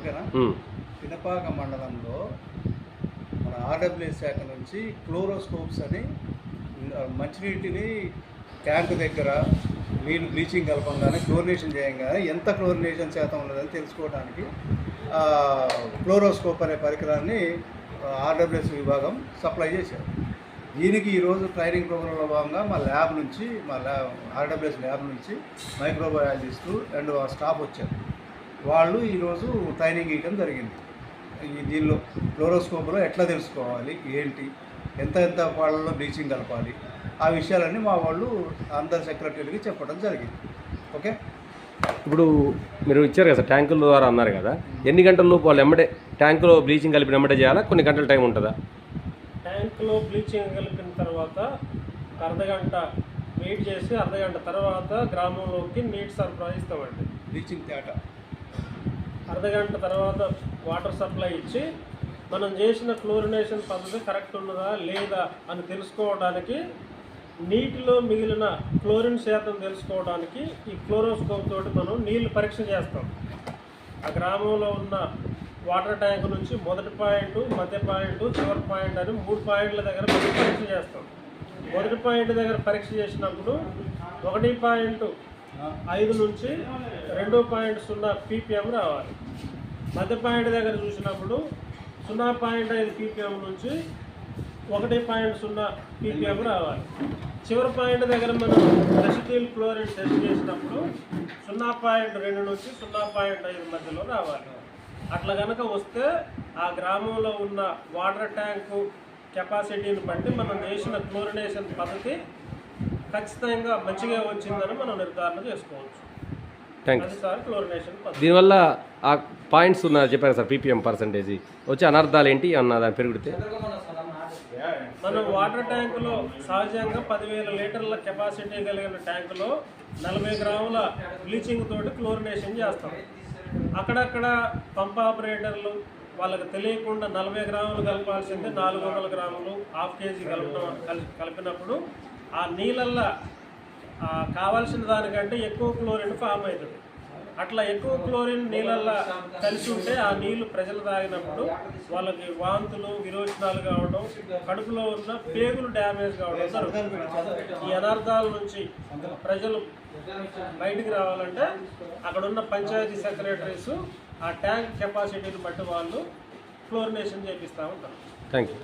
ఓకేనా. పినపాక మండలంలో మన ఆర్డబ్ల్యూఎస్ శాఖ నుంచి క్లోరోస్కోప్స్ అని మంచినీటిని ట్యాంకు దగ్గర నీళ్ళు బ్లీచింగ్ కలపంగానే క్లోరినేషన్ చేయంగానే ఎంత క్లోరినేషన్ శాతం ఉన్నదని తెలుసుకోవడానికి క్లోరోస్కోప్ అనే పరికరాన్ని ఆర్డబ్ల్యూఎస్ విభాగం సప్లై చేశారు. దీనికి ఈరోజు ట్రైనింగ్ ప్రోగ్రాంలో భాగంగా మా ఆర్డబ్ల్యూఎస్ ల్యాబ్ నుంచి మైక్రోబయాలజిస్టు అండ్ స్టాఫ్ వచ్చారు. వాళ్ళు ఈరోజు ట్రైనింగ్ ఇవ్వడం జరిగింది. దీనిలో క్లోరోస్కోప్లో ఎట్లా తెలుసుకోవాలి, ఏంటి, ఎంత వాళ్ళలో బ్లీచింగ్ కలపాలి, ఆ విషయాలన్నీ మా వాళ్ళు అందరి సెక్రటరీకి చెప్పడం జరిగింది. ఓకే. ఇప్పుడు మీరు ఇచ్చారు కదా ట్యాంకుల ద్వారా అన్నారు కదా, ఎన్ని గంటల లోపు వాళ్ళు ఎమ్మటే ట్యాంకులో బ్లీచింగ్ కలిపిన ఎమ్మటే చేయాలా, కొన్ని గంటల టైం ఉంటుందా? ట్యాంకులో బ్లీచింగ్ కలిపిన తర్వాత అర్ధగంట వెయిట్ చేసి అర్ధగంట తర్వాత గ్రామంలోకి నీటి సరఫరా ఇస్తామండి. బ్లీచింగ్ తేట అర్ధగంట తర్వాత వాటర్ సప్లై ఇచ్చి మనం చేసిన క్లోరినేషన్ పద్ధతి కరెక్ట్ ఉన్నదా లేదా అని తెలుసుకోవడానికి, నీటిలో మిగిలిన క్లోరిన్ శాతం తెలుసుకోవడానికి ఈ క్లోరోస్కోప్ తోటి మనం నీళ్లు పరీక్ష చేస్తాం. ఆ గ్రామంలో ఉన్న వాటర్ ట్యాంక్ నుంచి మొదటి పాయింట్, మధ్య పాయింట్, చివరి పాయింట్ అని 3 పాయింట్ల దగ్గర పరీక్ష చేస్తాం. మొదటి పాయింట్ దగ్గర పరీక్ష చేసినప్పుడు 1.5 నుంచి 2.0 ppm రావాలి. మధ్య పాయింట్ దగ్గర చూసినప్పుడు 0.5 ppm నుంచి 1.0 ppm రావాలి. చివరి పాయింట్ దగ్గర మనం అసిటిల్ క్లోరైడ్ టెస్ట్ చేసినప్పుడు 0.2 నుంచి 0.5 మధ్యలో రావాలి. అట్లా కనుక వస్తే ఆ గ్రామంలో ఉన్న వాటర్ ట్యాంకు కెపాసిటీని బట్టి మనం చేసిన క్లోరినేషన్ పద్ధతి ఖచ్చితంగా మంచిగా వచ్చిందని మనం నిర్ధారణ చేసుకోవచ్చు. అది సార్ క్లోరినేషన్ పద్ధతి. దీనివల్ల ఆ పాయింట్స్ ఉన్నారు చెప్పారు సార్, పీపీఎం పర్సెంటేజ్ వచ్చే అనర్థాలు ఏంటి అన్న దాన్ని పెరిగితే? మనం వాటర్ ట్యాంకులో సహజంగా 10,000 లీటర్ల కెపాసిటీ కలిగిన ట్యాంకులో 40 గ్రాముల బ్లీచింగ్ తోటి క్లోరినేషన్ చేస్తాం. అక్కడక్కడ పంప్ ఆపరేటర్లు వాళ్ళకి తెలియకుండా 40 గ్రాములు కలపాల్సిందే 400 గ్రాములు, ½ కేజీ కలిపినప్పుడు ఆ నీళ్ళల్లో కావాల్సిన దానికంటే ఎక్కువ క్లోరిన్ ఫామ్ అవుతుంది. అట్లా ఎక్కువ క్లోరిన్ నీళ్ళల్లో కలిసి ఉంటే ఆ నీళ్లు ప్రజలు తాగినప్పుడు వాళ్ళకి వాంతులు, విరోచనాలు కావడం, కడుపులో ఉన్న పేగులు డ్యామేజ్ కావడం జరుగుతుంది. ఈ అనర్థాల నుంచి ప్రజలు బయటికి రావాలంటే అక్కడున్న పంచాయతీ సెక్రటరీస్ ఆ ట్యాంక్ కెపాసిటీని బట్టి వాళ్ళు క్లోరినేషన్ చేపిస్తూ ఉంటారు. Thank you.